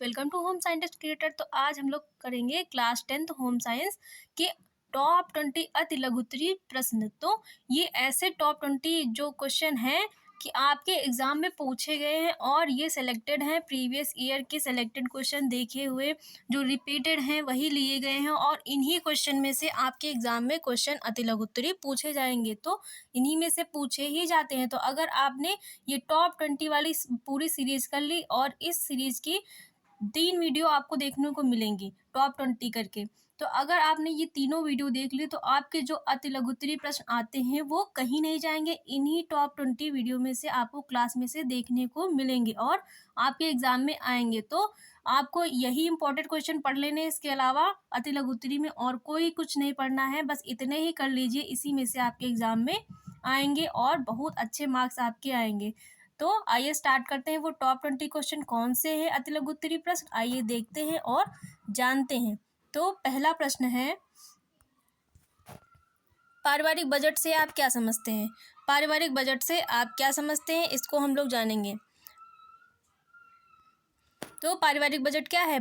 Welcome to home scientist creator. तो आज हम लोग करेंगे क्लास 10th होम साइंस के टॉप 20 अति लघुत्तरीय प्रश्न। तो ये ऐसे टॉप 20 जो क्वेश्चन हैं कि आपके एग्जाम में पूछे गए हैं और ये सिलेक्टेड हैं, प्रीवियस ईयर के सिलेक्टेड क्वेश्चन देखे हुए जो रिपीटेड हैं वही लिए गए हैं और इन्हीं क्वेश्चन में से आपके एग्जाम में क्वेश्चन अति लघुत्तरीय पूछे जाएंगे। तो इन्हीं में से पूछे ही जाते हैं। तो अगर आपने ये टॉप 20 वाली पूरी सीरीज कर ली और इस सीरीज की 3 वीडियो आपको देखने को मिलेंगी टॉप 20 करके, तो अगर आपने ये तीनों वीडियो देख ली तो आपके जो अति लघुत्तरीय प्रश्न आते हैं वो कहीं नहीं जाएंगे, इन्हीं टॉप 20 वीडियो में से आपको क्लास में से देखने को मिलेंगे और आपके एग्जाम में आएंगे। तो आपको यही इंपॉर्टेंट क्वेश्चन पढ़ लेने, इसके अलावा अति लघुत्तरीय में और कोई कुछ नहीं पढ़ना है, बस इतने ही कर लीजिए, इसी में से आपके एग्जाम में आएंगे और बहुत अच्छे मार्क्स आपके आएंगे। तो आइए स्टार्ट करते हैं। वो टॉप 20 क्वेश्चन कौन से हैं अति लघुत्तरीय प्रश्न, आइए देखते हैं और जानते हैं। तो पहला प्रश्न है, पारिवारिक बजट से आप क्या समझते हैं? पारिवारिक बजट से आप क्या समझते हैं, इसको हम लोग जानेंगे। तो पारिवारिक बजट क्या है?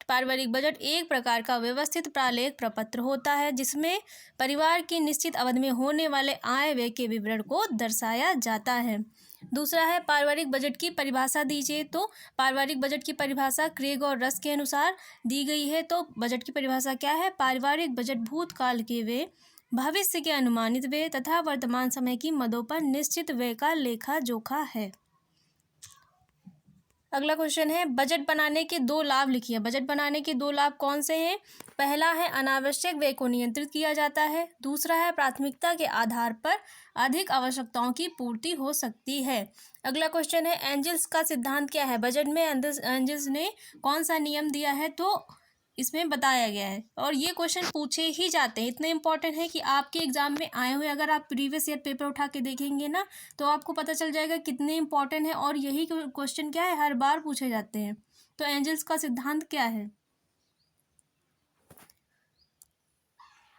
पारिवारिक बजट एक प्रकार का व्यवस्थित प्रालेख प्रपत्र होता है जिसमें परिवार की निश्चित अवधि में होने वाले आय व्यय के विवरण को दर्शाया जाता है। दूसरा है, पारिवारिक बजट की परिभाषा दीजिए। तो पारिवारिक बजट की परिभाषा क्रेग और रस के अनुसार दी गई है। तो बजट की परिभाषा क्या है? पारिवारिक बजट भूतकाल के व्यय, भविष्य के अनुमानित व्यय तथा वर्तमान समय की मदों पर निश्चित व्यय का लेखा जोखा है। अगला क्वेश्चन है, बजट बनाने के 2 लाभ लिखिए। बजट बनाने के 2 लाभ कौन से हैं? पहला है, अनावश्यक व्यय को नियंत्रित किया जाता है। दूसरा है, प्राथमिकता के आधार पर अधिक आवश्यकताओं की पूर्ति हो सकती है। अगला क्वेश्चन है, एंजल्स का सिद्धांत क्या है? बजट में एंजल्स ने कौन सा नियम दिया है? तो इसमें बताया गया है और ये क्वेश्चन पूछे ही जाते हैं, इतने इंपॉर्टेंट है कि आपके एग्जाम में आए हुए अगर आप प्रीवियस ईयर पेपर उठा के देखेंगे ना तो आपको पता चल जाएगा कितने इंपॉर्टेंट है और यही क्वेश्चन क्या है, हर बार पूछे जाते हैं। तो एंजल्स का सिद्धांत क्या है?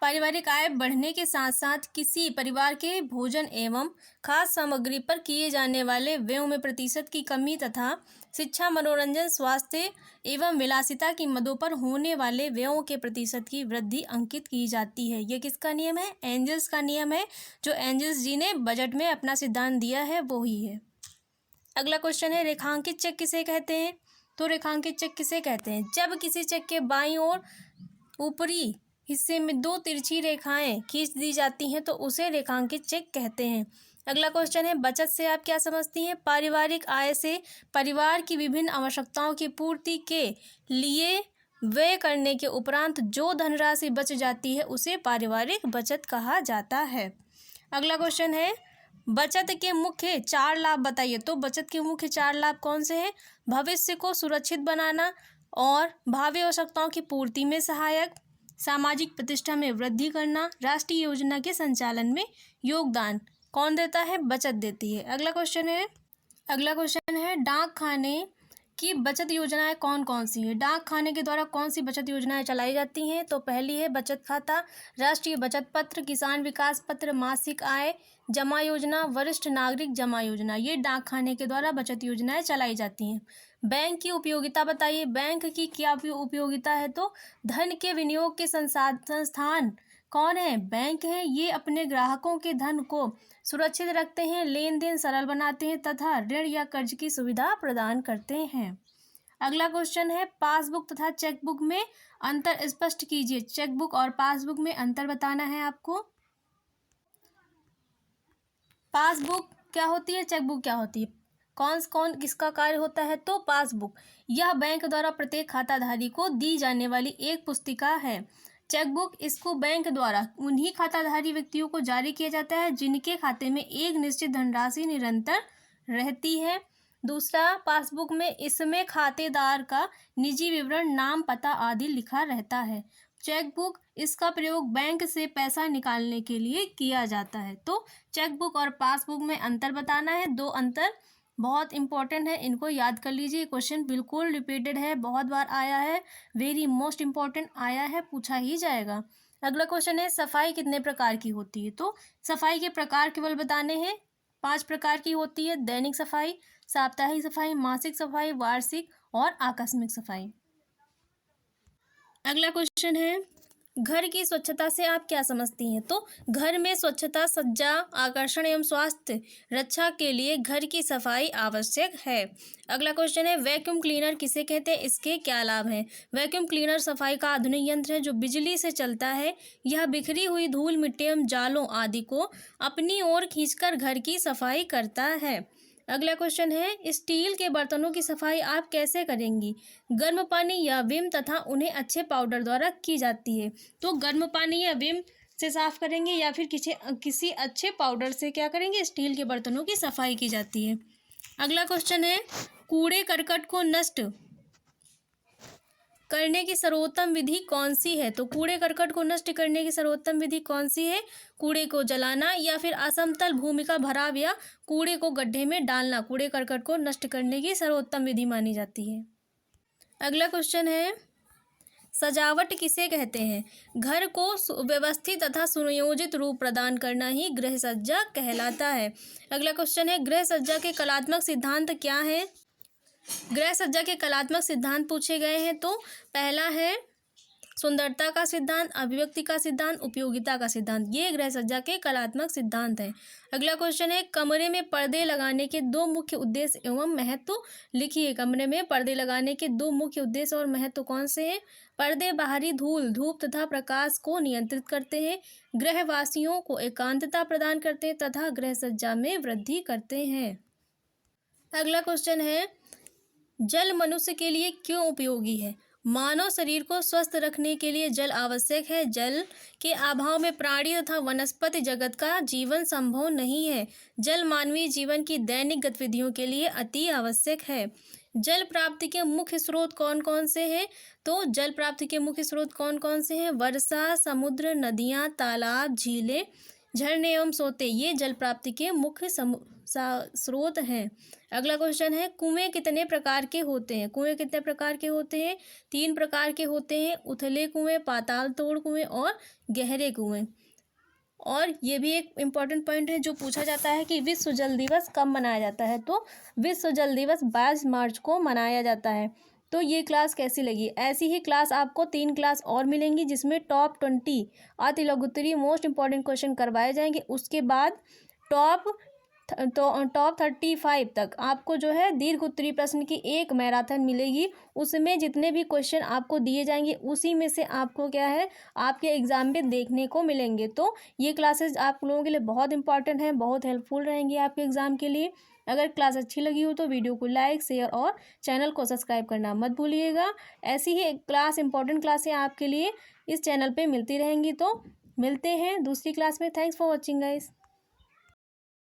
पारिवारिक आय बढ़ने के साथ साथ किसी परिवार के भोजन एवं खाद्य सामग्री पर किए जाने वाले व्ययों में प्रतिशत की कमी तथा शिक्षा, मनोरंजन, स्वास्थ्य एवं विलासिता की मदों पर होने वाले व्ययों के प्रतिशत की वृद्धि अंकित की जाती है। यह किसका नियम है? एंजल्स का नियम है। जो एंजल्स जी ने बजट में अपना सिद्धांत दिया है वो ही है। अगला क्वेश्चन है, रेखांकित चेक किसे कहते हैं? तो रेखांकित चेक किसे कहते हैं? जब किसी चेक के बाईं ओर ऊपरी हिस्से में 2 तिरछी रेखाएं खींच दी जाती हैं तो उसे रेखांकित चेक कहते हैं। अगला क्वेश्चन है, बचत से आप क्या समझती हैं? पारिवारिक आय से परिवार की विभिन्न आवश्यकताओं की पूर्ति के लिए व्यय करने के उपरांत जो धनराशि बच जाती है उसे पारिवारिक बचत कहा जाता है। अगला क्वेश्चन है, बचत के मुख्य 4 लाभ बताइए। तो बचत के मुख्य 4 लाभ कौन से हैं? भविष्य को सुरक्षित बनाना और भावी आवश्यकताओं की पूर्ति में सहायक, सामाजिक प्रतिष्ठा में वृद्धि करना, राष्ट्रीय योजना के संचालन में योगदान। कौन देता है? बचत देती है। अगला क्वेश्चन है, डाक खाने की बचत योजनाएं कौन कौन सी है? डाक खाने के द्वारा कौन सी बचत योजनाएं चलाई जाती हैं? तो पहली है बचत खाता, राष्ट्रीय बचत पत्र, किसान विकास पत्र, मासिक आय जमा योजना, वरिष्ठ नागरिक जमा योजना। ये डाक खाने के द्वारा बचत योजनाएं चलाई जाती हैं। बैंक की उपयोगिता बताइए। बैंक की क्या उपयोगिता है? तो धन के विनियोग के संस्थान कौन है? बैंक है। ये अपने ग्राहकों के धन को सुरक्षित रखते हैं, लेन देन सरल बनाते हैं तथा ऋण या कर्ज की सुविधा प्रदान करते हैं। अगला क्वेश्चन है, पासबुक तथा चेकबुक में अंतर स्पष्ट कीजिए। चेकबुक और पासबुक में अंतर बताना है आपको। पासबुक क्या होती है, चेकबुक क्या होती है? कौन किसका कार्य होता है? तो पासबुक यह बैंक द्वारा प्रत्येक खाताधारी को दी जाने वाली एक पुस्तिका है। चेकबुक इसको बैंक द्वारा उन्हीं खाताधारी व्यक्तियों को जारी किया जाता है जिनके खाते में एक निश्चित धनराशि निरंतर रहती है। दूसरा, पासबुक में इसमें खातेदार का निजी विवरण, नाम, पता आदि लिखा रहता है। चेकबुक इसका प्रयोग बैंक से पैसा निकालने के लिए किया जाता है। तो चेकबुक और पासबुक में अंतर बताना है। 2 अंतर बहुत इंपॉर्टेंट है, इनको याद कर लीजिए। क्वेश्चन बिल्कुल रिपीटेड है, बहुत बार आया है, वेरी मोस्ट इंपॉर्टेंट आया है, पूछा ही जाएगा। अगला क्वेश्चन है, सफाई कितने प्रकार की होती है? तो सफाई के प्रकार केवल बताने हैं। 5 प्रकार की होती है। दैनिक सफाई, साप्ताहिक सफाई, मासिक सफाई, वार्षिक और आकस्मिक सफाई। अगला क्वेश्चन है, घर की स्वच्छता से आप क्या समझती हैं? तो घर में स्वच्छता, सज्जा, आकर्षण एवं स्वास्थ्य रक्षा के लिए घर की सफाई आवश्यक है। अगला क्वेश्चन है, वैक्यूम क्लीनर किसे कहते हैं? इसके क्या लाभ हैं? वैक्यूम क्लीनर सफाई का आधुनिक यंत्र है जो बिजली से चलता है। यह बिखरी हुई धूल, मिट्टी एवं जालों आदि को अपनी ओर खींचकर घर की सफाई करता है। अगला क्वेश्चन है, स्टील के बर्तनों की सफाई आप कैसे करेंगी? गर्म पानी या विम तथा उन्हें अच्छे पाउडर द्वारा की जाती है। तो गर्म पानी या विम से साफ करेंगे या फिर किसी अच्छे पाउडर से क्या करेंगे? स्टील के बर्तनों की सफाई की जाती है। अगला क्वेश्चन है, कूड़े करकट को नष्ट करने की सर्वोत्तम विधि कौन सी है? तो कूड़े करकट को नष्ट करने की सर्वोत्तम विधि कौन सी है? कूड़े को जलाना या फिर असमतल भूमि का भराव या कूड़े को गड्ढे में डालना कूड़े करकट को नष्ट करने की सर्वोत्तम विधि मानी जाती है। अगला क्वेश्चन है, सजावट किसे कहते हैं? घर को व्यवस्थित तथा सुनियोजित रूप प्रदान करना ही गृह सज्जा कहलाता है। अगला क्वेश्चन है, गृह सज्जा के कलात्मक सिद्धांत क्या है? गृह सज्जा के कलात्मक सिद्धांत पूछे गए हैं। तो पहला है सुंदरता का सिद्धांत, अभिव्यक्ति का सिद्धांत, उपयोगिता का सिद्धांत। ये गृह सज्जा के कलात्मक सिद्धांत हैं। अगला क्वेश्चन है, कमरे में पर्दे लगाने के दो मुख्य उद्देश्य एवं महत्व लिखिए। कमरे में पर्दे लगाने के दो मुख्य उद्देश्य और महत्व कौन से हैं? पर्दे बाहरी धूल, धूप तथा प्रकाश को नियंत्रित करते हैं, गृहवासियों को एकांतता प्रदान करते हैं तथा गृह सज्जा में वृद्धि करते हैं। अगला क्वेश्चन है, जल मनुष्य के लिए क्यों उपयोगी है? मानव शरीर को स्वस्थ रखने के लिए जल आवश्यक है। जल के अभाव में प्राणी तथा वनस्पति जगत का जीवन संभव नहीं है। जल मानवीय जीवन की दैनिक गतिविधियों के लिए अति आवश्यक है। जल प्राप्ति के मुख्य स्रोत कौन कौन से हैं? तो जल प्राप्ति के मुख्य स्रोत कौन कौन से हैं? वर्षा, समुद्र, नदियाँ, तालाब, झीलें, झरने एवं सोते, ये जल प्राप्ति के मुख्य स्रोत हैं। अगला क्वेश्चन है, कुएं कितने प्रकार के होते हैं? कुएं कितने प्रकार के होते हैं? 3 प्रकार के होते हैं, उथले कुएं, पाताल तोड़ कुएं और गहरे कुएं। और ये भी एक इम्पॉर्टेंट पॉइंट है जो पूछा जाता है कि विश्व जल दिवस कब मनाया जाता है? तो विश्व जल दिवस 22 मार्च को मनाया जाता है। तो ये क्लास कैसी लगी? ऐसी ही क्लास आपको 3 क्लास और मिलेंगी जिसमें टॉप 20 अति लघुत्तरीय मोस्ट इंपॉर्टेंट क्वेश्चन करवाए जाएंगे। उसके बाद टॉप 35 तक आपको जो है दीर्घ उत्तरीय प्रश्न की एक मैराथन मिलेगी। उसमें जितने भी क्वेश्चन आपको दिए जाएंगे उसी में से आपको क्या है आपके एग्जाम में देखने को मिलेंगे। तो ये क्लासेस आप लोगों के लिए बहुत इंपॉर्टेंट हैं, बहुत हेल्पफुल रहेंगी आपके एग्जाम के लिए। अगर क्लास अच्छी लगी हो तो वीडियो को लाइक, शेयर और चैनल को सब्सक्राइब करना मत भूलिएगा। ऐसी ही क्लास इंपॉर्टेंट क्लासें आपके लिए इस चैनल पे मिलती रहेंगी। तो मिलते हैं दूसरी क्लास में। Thanks for watching guys.